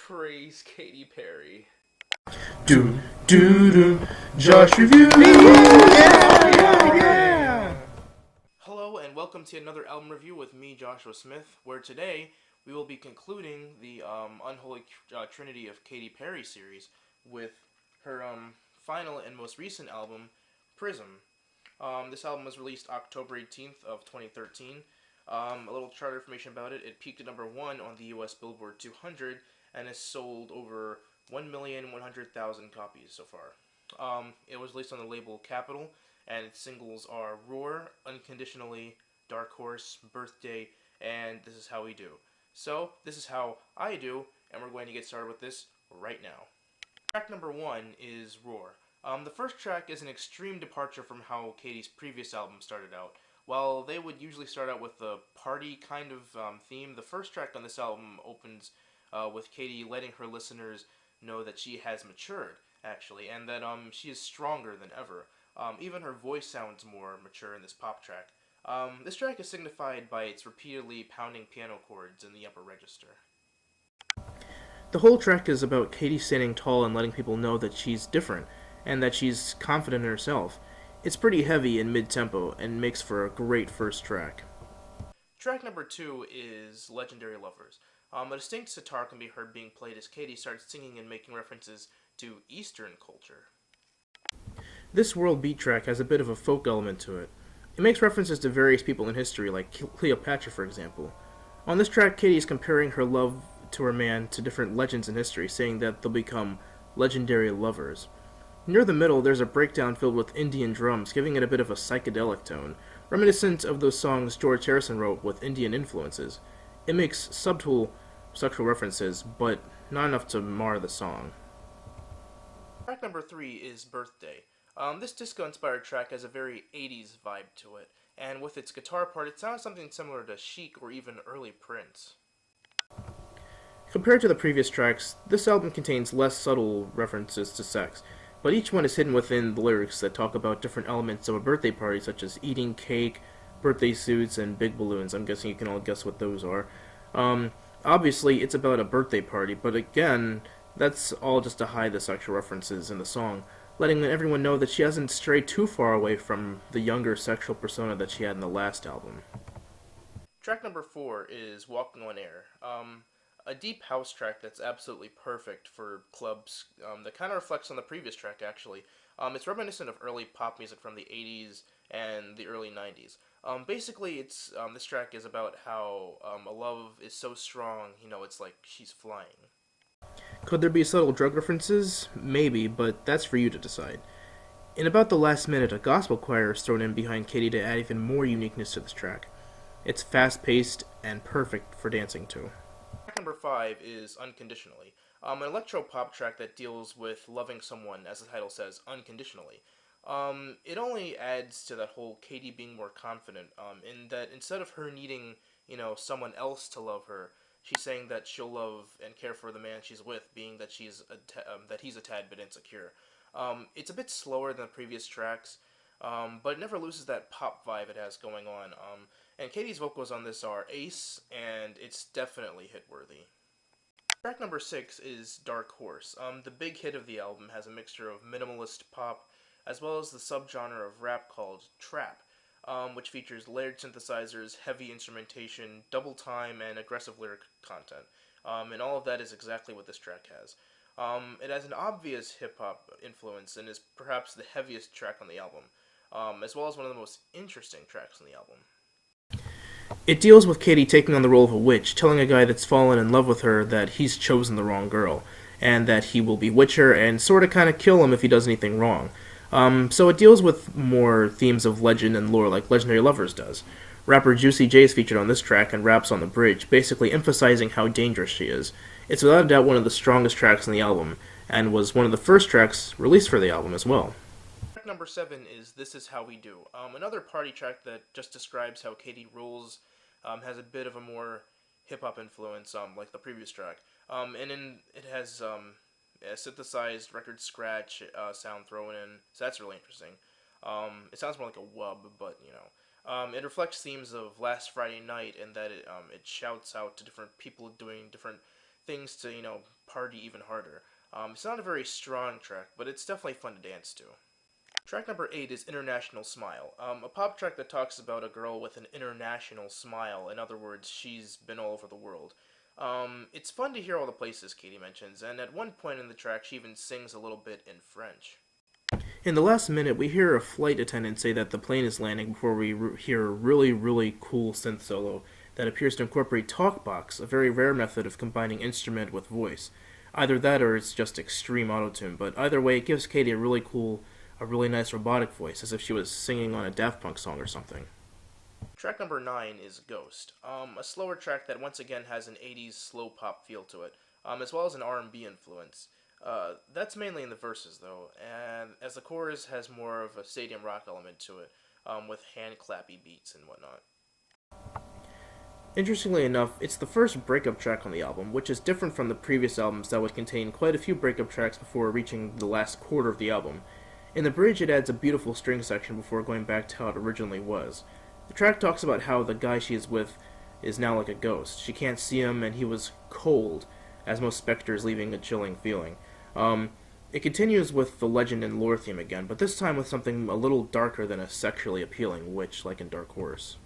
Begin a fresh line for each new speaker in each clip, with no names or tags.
Praise Katy Perry.
Do do do. Josh review. Yeah.
Hello and welcome to another album review with me, Joshua Smith, where today we will be concluding the Unholy Trinity of Katy Perry series with her final and most recent album, Prism. This album was released October 18th of 2013. A little chart information about it: it peaked at number 1 on the U.S. Billboard 200 and has sold over 1,100,000 copies so far. It was released on the label Capitol, and its singles are Roar, Unconditionally, Dark Horse, Birthday, and This Is How We Do. So, this is how I do, and we're going to get started with this right now. Track number 1 is Roar. The first track is an extreme departure from how Katy's previous album started out. While they would usually start out with a party kind of theme, the first track on this album opens with Katy letting her listeners know that she has matured, actually, and that she is stronger than ever. Even her voice sounds more mature in this pop track. This track is signified by its repeatedly pounding piano chords in the upper register.
The whole track is about Katy standing tall and letting people know that she's different, and that she's confident in herself. It's pretty heavy in mid-tempo, and makes for a great first track.
Track number 2 is Legendary Lovers. A distinct sitar can be heard being played as Katy starts singing and making references to Eastern culture.
This world beat track has a bit of a folk element to it. It makes references to various people in history, like Cleopatra, for example. On this track, Katy is comparing her love to her man to different legends in history, saying that they'll become legendary lovers. Near the middle, there's a breakdown filled with Indian drums, giving it a bit of a psychedelic tone, reminiscent of those songs George Harrison wrote with Indian influences. It makes subtle sexual references, but not enough to mar the song.
Track number 3 is Birthday. This disco-inspired track has a very 80s vibe to it, and with its guitar part, it sounds something similar to Chic or even early Prince.
Compared to the previous tracks, this album contains less subtle references to sex, but each one is hidden within the lyrics that talk about different elements of a birthday party, such as eating cake, birthday suits, and big balloons. I'm guessing you can all guess what those are. Obviously, it's about a birthday party, but again, that's all just to hide the sexual references in the song, letting everyone know that she hasn't strayed too far away from the younger sexual persona that she had in the last album.
Track number 4 is Walking on Air. A deep house track that's absolutely perfect for clubs, that kind of reflects on the previous track, actually. It's reminiscent of early pop music from the 80s and the early 90s. Basically, this track is about how a love is so strong, it's like she's flying.
Could there be subtle drug references? Maybe, but that's for you to decide. In about the last minute, a gospel choir is thrown in behind Katy to add even more uniqueness to this track. It's fast-paced and perfect for dancing to.
Track number 5 is Unconditionally, an electro-pop track that deals with loving someone, as the title says, unconditionally. It only adds to that whole Katy being more confident, in that instead of her needing, someone else to love her, she's saying that she'll love and care for the man she's with, being that that he's a tad bit insecure. It's a bit slower than the previous tracks, but it never loses that pop vibe it has going on. And Katy's vocals on this are ace, and it's definitely hit-worthy. Track number 6 is Dark Horse. The big hit of the album has a mixture of minimalist pop, as well as the subgenre of rap called trap, which features layered synthesizers, heavy instrumentation, double time, and aggressive lyric content. And all of that is exactly what this track has. It has an obvious hip-hop influence and is perhaps the heaviest track on the album, as well as one of the most interesting tracks on the album.
It deals with Katy taking on the role of a witch, telling a guy that's fallen in love with her that he's chosen the wrong girl, and that he will bewitch her and sorta kinda kill him if he does anything wrong. So it deals with more themes of legend and lore like Legendary Lovers does. Rapper Juicy J is featured on this track and raps on the bridge, basically emphasizing how dangerous she is. It's without a doubt one of the strongest tracks on the album, and was one of the first tracks released for the album as well.
Track number 7 is This Is How We Do, another party track that just describes how Katy rolls, has a bit of a more hip-hop influence, like the previous track. It has a synthesized record scratch sound thrown in, so that's really interesting. It sounds more like a wub, but, it reflects themes of last Friday night, and that it shouts out to different people doing different things to, party even harder. It's not a very strong track, but it's definitely fun to dance to. Track number 8 is International Smile, a pop track that talks about a girl with an international smile. In other words, she's been all over the world. It's fun to hear all the places Katy mentions, and at one point in the track she even sings a little bit in French.
In the last minute, we hear a flight attendant say that the plane is landing before we hear a really, really cool synth solo that appears to incorporate talkbox, a very rare method of combining instrument with voice. Either that or it's just extreme autotune, but either way, it gives Katy a really nice robotic voice, as if she was singing on a Daft Punk song or something.
Track number 9 is Ghost, a slower track that once again has an 80s slow pop feel to it, as well as an R&B influence. That's mainly in the verses, though, and as the chorus has more of a stadium rock element to it, with hand clappy beats and whatnot.
Interestingly enough, it's the first breakup track on the album, which is different from the previous albums that would contain quite a few breakup tracks before reaching the last quarter of the album. In the bridge, it adds a beautiful string section before going back to how it originally was. The track talks about how the guy she is with is now like a ghost. She can't see him, and he was cold, as most specters, leaving a chilling feeling. It continues with the legend and lore theme again, but this time with something a little darker than a sexually appealing witch like in Dark Horse.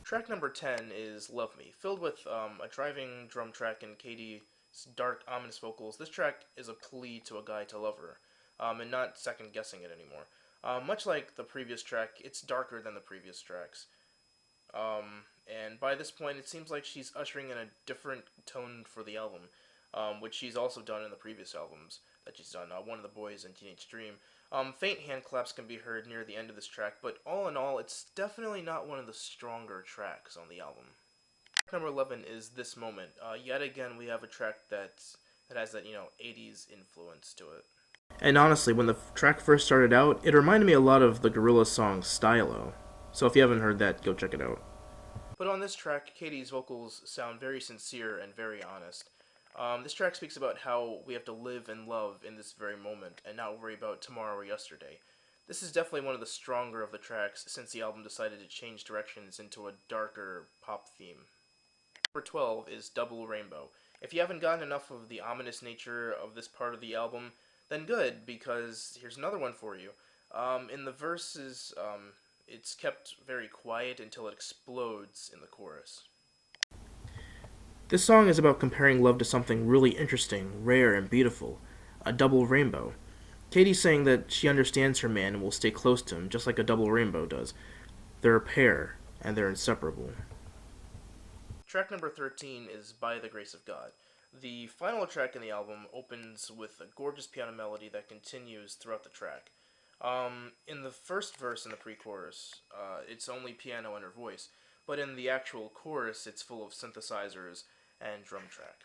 Track number 10 is Love Me, filled with a driving drum track and Katy's dark, ominous vocals. This track is a plea to a guy to love her, and not second-guessing it anymore. Much like the previous track, it's darker than the previous tracks. And by this point, it seems like she's ushering in a different tone for the album, which she's also done in the previous albums that she's done, One of the Boys and Teenage Dream. Faint hand claps can be heard near the end of this track, but all in all, it's definitely not one of the stronger tracks on the album. Track number 11 is This Moment. Yet again, we have a track that has that, 80s influence to it.
And honestly, when the track first started out, it reminded me a lot of the Gorillaz song Stylo. So if you haven't heard that, go check it out.
But on this track, Katy's vocals sound very sincere and very honest. This track speaks about how we have to live and love in this very moment and not worry about tomorrow or yesterday. This is definitely one of the stronger of the tracks since the album decided to change directions into a darker pop theme. Number 12 is Double Rainbow. If you haven't gotten enough of the ominous nature of this part of the album, then good, because here's another one for you. In the verses, it's kept very quiet until it explodes in the chorus.
This song is about comparing love to something really interesting, rare, and beautiful, a double rainbow. Katy's saying that she understands her man and will stay close to him, just like a double rainbow does. They're a pair, and they're inseparable.
Track number 13 is By the Grace of God. The final track in the album opens with a gorgeous piano melody that continues throughout the track. In the first verse in the pre-chorus, it's only piano and her voice, but in the actual chorus, it's full of synthesizers and drum track.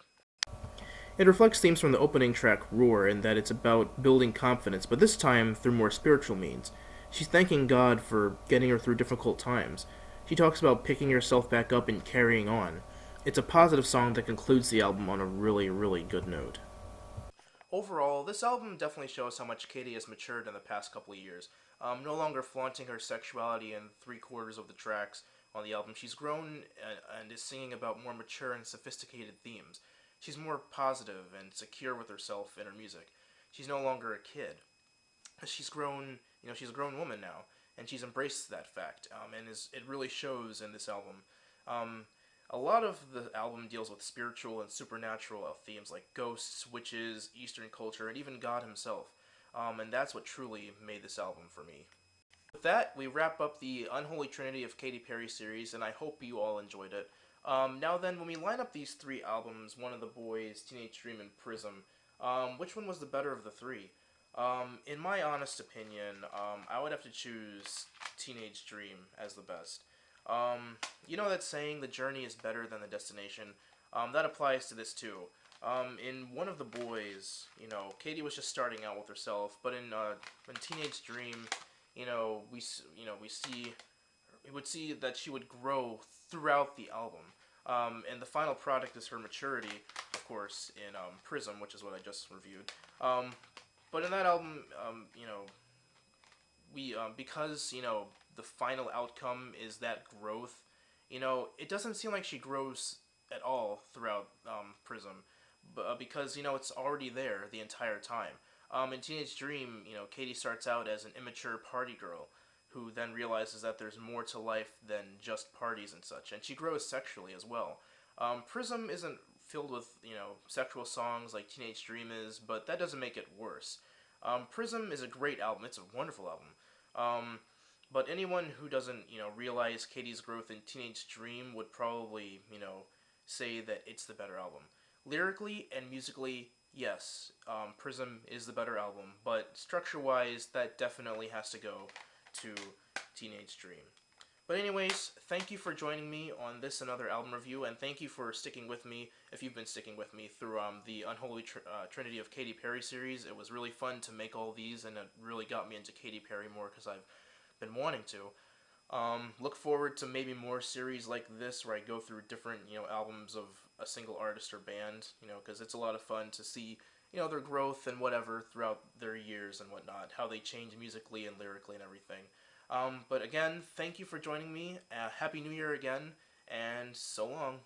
It reflects themes from the opening track, Roar, in that it's about building confidence, but this time through more spiritual means. She's thanking God for getting her through difficult times. She talks about picking herself back up and carrying on. It's a positive song that concludes the album on a really, really good note.
Overall, this album definitely shows how much Katy has matured in the past couple of years. No longer flaunting her sexuality in 3/4 of the tracks on the album, she's grown and is singing about more mature and sophisticated themes. She's more positive and secure with herself in her music. She's no longer a kid. She's grown, she's a grown woman now, and she's embraced that fact, and it really shows in this album. A lot of the album deals with spiritual and supernatural themes like ghosts, witches, Eastern culture, and even God himself. And that's what truly made this album for me. With that, we wrap up the Unholy Trinity of Katy Perry series, and I hope you all enjoyed it. Now then, when we line up these 3 albums, One of the Boys, Teenage Dream, and Prism, which one was the better of the 3? In my honest opinion, I would have to choose Teenage Dream as the best. You know that saying, the journey is better than the destination? That applies to this too. In One of the Boys, Katy was just starting out with herself, but in Teenage Dream, we would see that she would grow throughout the album. And the final product is her maturity, of course, in Prism, which is what I just reviewed. But in that album, because the final outcome is that growth, it doesn't seem like she grows at all throughout Prism. because it's already there the entire time. In Teenage Dream, Katy starts out as an immature party girl who then realizes that there's more to life than just parties and such, and she grows sexually as well. Prism isn't filled with sexual songs like Teenage Dream is, but that doesn't make it worse. Prism is a great album. It's a wonderful album. But anyone who doesn't realize Katy's growth in Teenage Dream would probably say that it's the better album. Lyrically and musically, yes, Prism is the better album, but structure-wise, that definitely has to go to Teenage Dream. But anyways, thank you for joining me on this another album review, and thank you for sticking with me, if you've been sticking with me, through the Unholy Trinity of Katy Perry series. It was really fun to make all these, and it really got me into Katy Perry more because I've been wanting to. Look forward to maybe more series like this where I go through different albums of a single artist or band, because it's a lot of fun to see their growth and whatever throughout their years and whatnot, how they change musically and lyrically and everything. But again, thank you for joining me. Happy New Year again, and so long.